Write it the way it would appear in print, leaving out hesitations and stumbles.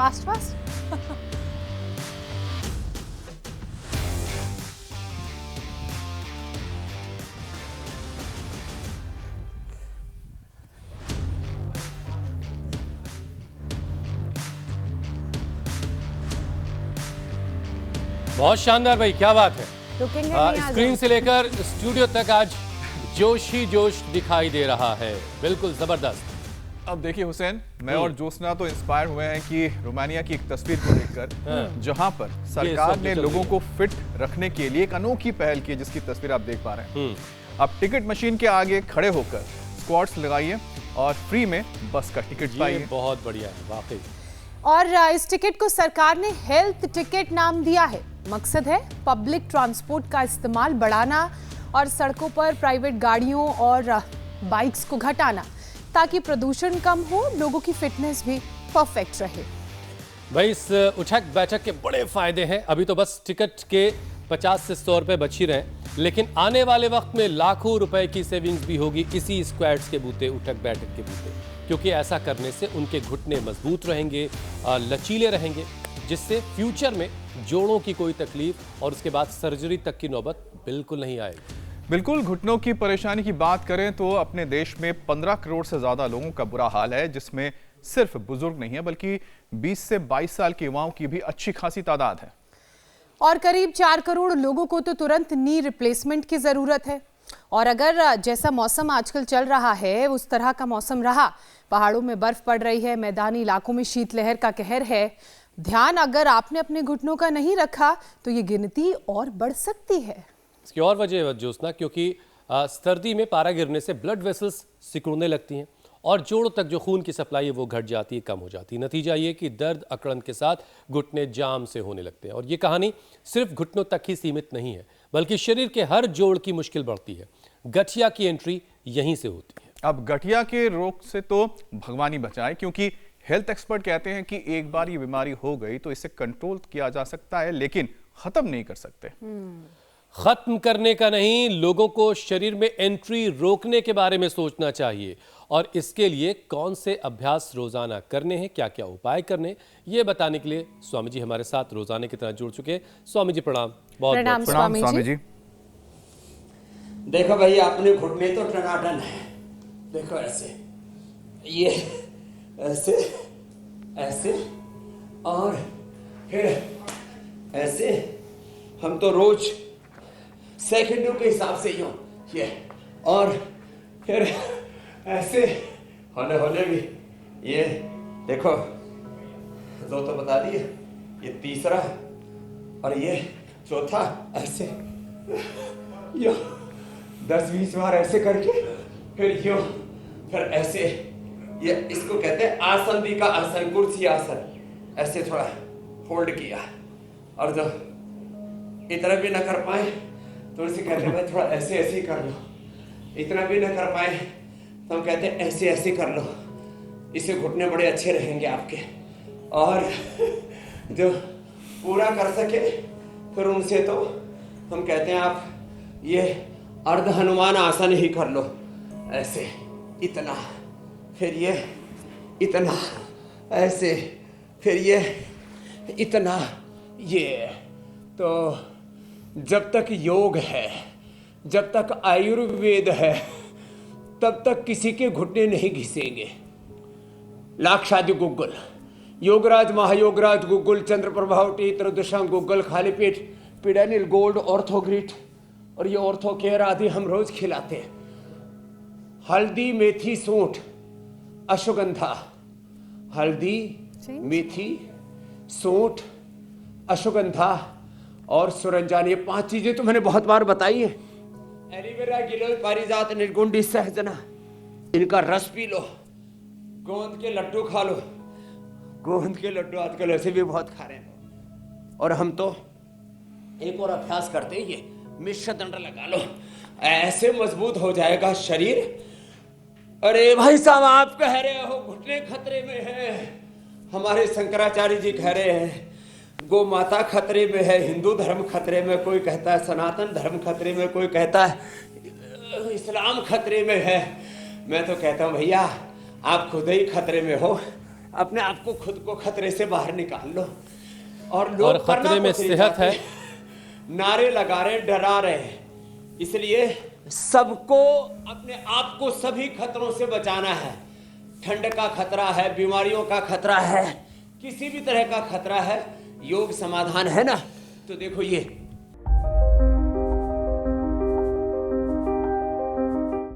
Fast fast. बहुत शानदार भाई, क्या बात है। रुकेंगे नहीं आज। स्क्रीन से लेकर स्टूडियो तक आज जोश ही जोश दिखाई दे रहा है, बिल्कुल जबरदस्त। अब देखिए हुसैन, मैं और जोशना तो इंस्पायर हुए हैं कि रोमानिया की एक तस्वीर को देखकर, जहां पर सरकार ने लोगों को फिट रखने के लिए एक अनोखी पहल की, जिसकी तस्वीर आप देख पा रहे हैं। आप टिकट मशीन के आगे खड़े होकर स्क्वाट्स लगाइए और फ्री में बस का टिकट पाइए। बहुत बढ़िया है वाकई। और इस टिकट को सरकार ने हेल्थ टिकट नाम दिया है। मकसद है पब्लिक ट्रांसपोर्ट का इस्तेमाल बढ़ाना और सड़कों पर प्राइवेट गाड़ियों और बाइक्स को घटाना, ताकि प्रदूषण कम हो, लोगों की फिटनेस भी परफेक्ट रहे। भाई इस उठक बैठक के बड़े फायदे हैं। अभी तो बस टिकट के 50 से 100 रुपए बच ही रहे, लेकिन आने वाले वक्त में लाखों रुपए की सेविंग्स भी होगी इसी स्क्वाड्स के बूते, उठक बैठक के बूते, क्योंकि ऐसा करने से उनके घुटने मजबूत रहेंगे, लचीले रहेंगे, जिससे फ्यूचर में जोड़ों की कोई तकलीफ और उसके बाद सर्जरी तक की नौबत बिल्कुल नहीं आएगी। बिल्कुल, घुटनों की परेशानी की बात करें तो अपने देश में 15 करोड़ से ज्यादा लोगों का बुरा हाल है, जिसमें सिर्फ बुजुर्ग नहीं है बल्कि 20 से 22 साल के युवाओं की भी अच्छी खासी तादाद है। और करीब 4 करोड़ लोगों को तो तुरंत नी रिप्लेसमेंट की जरूरत है। और अगर जैसा मौसम आजकल चल रहा है उस तरह का मौसम रहा, पहाड़ों में बर्फ पड़ रही है, मैदानी इलाकों में शीतलहर का कहर है, ध्यान अगर आपने अपने घुटनों का नहीं रखा तो ये गिनती और बढ़ सकती है। इसकी और वजह है जोशना, क्योंकि सर्दी में पारा गिरने से ब्लड वेसल्स सिकुड़ने लगती हैं और जोड़ों तक जो खून की सप्लाई है वो घट जाती है, कम हो जाती है। नतीजा ये कि दर्द अकड़न के साथ घुटने जाम से होने लगते हैं। और ये कहानी सिर्फ घुटनों तक ही सीमित नहीं है, बल्कि शरीर के हर जोड़ की मुश्किल बढ़ती है। गठिया की एंट्री यहीं से होती है। अब गठिया के रोग से तो भगवान ही बचाए, क्योंकि हेल्थ एक्सपर्ट कहते हैं कि एक बार ये बीमारी हो गई तो इसे कंट्रोल किया जा सकता है, लेकिन खत्म नहीं कर सकते। खत्म करने का नहीं, लोगों को शरीर में एंट्री रोकने के बारे में सोचना चाहिए। और इसके लिए कौन से अभ्यास रोजाना करने हैं, क्या क्या उपाय करने, ये बताने के लिए स्वामी जी हमारे साथ रोजाना की तरह जुड़ चुके हैं। स्वामी जी प्रणाम। बहुत प्रणाम स्वामी जी। देखो भाई, आपने घुटने तो टनाटन है। देखो ऐसे, ये ऐसे, ऐसे और फिर ऐसे। हम तो रोज सेकंडों के हिसाब से यूं ये, और फिर ऐसे होने होने भी ये देखो, दो तो बता दिए, ये तीसरा और ये चौथा। ऐसे यूं 10-20 बार ऐसे करके, फिर यूं, फिर ऐसे। ये इसको कहते हैं आसन दी का आसन, कुर्सी आसन। ऐसे थोड़ा होल्ड किया, और जो इतना भी ना कर पाए तो उसे कहते हैं भाई थोड़ा ऐसे ऐसे ही कर लो। इतना भी ना कर पाए तो हम कहते हैं ऐसे ऐसे कर लो, इससे घुटने बड़े अच्छे रहेंगे आपके। और जो पूरा कर सके फिर उनसे तो हम कहते हैं आप ये अर्ध हनुमान आसन ही कर लो। ऐसे इतना, फिर ये इतना, ऐसे, फिर ये इतना। ये तो जब तक योग है, जब तक आयुर्वेद है, तब तक किसी के घुटने नहीं घिसेंगे। लाक्षादि गुग्गुल, योगराज, महायोगराज गुग्गुल, चंद्र प्रभावटी, त्रदुषांग गुग्गुल, खाली पेट, पिडानिल गोल्ड, ऑर्थोग्रिट और ये ऑर्थो केयर आदि हम रोज खिलाते हैं। हल्दी, मेथी, सूंठ, अश्वगंधा। हल्दी, मेथी, सूंठ, अश्वगंधा और सुरंजान, ये 5 चीजें तो मैंने बहुत बार बताई है। एलोवेरा, गिलोय, पारिजात, निर्गुंडी, सहजना, इनका रस पी लो। गोंद के लड्डू खा लो। गोंद के लड्डू आजकल ऐसे भी बहुत खा रहे हैं। और हम तो एक और अभ्यास करते हैं, ये मिश्र दंड लगा लो, ऐसे मजबूत हो जाएगा शरीर। अरे भाई साहब, आप कह रहे हो घुटने खतरे में है, हमारे शंकराचार्य जी कह रहे हैं गौ माता खतरे में है, हिंदू धर्म खतरे में, कोई कहता है सनातन धर्म खतरे में, कोई कहता है इस्लाम खतरे में है। मैं तो कहता हूँ भैया आप खुद ही खतरे में हो। अपने आप को खुद को खतरे से बाहर निकाल लो। और लोग और खतरे में सेहत है, नारे लगा रहे, डरा रहे हैं, इसलिए सबको अपने आप को सभी खतरों से बचाना है। ठंड का खतरा है, बीमारियों का खतरा है, किसी भी तरह का खतरा है, योग समाधान है ना। तो देखो ये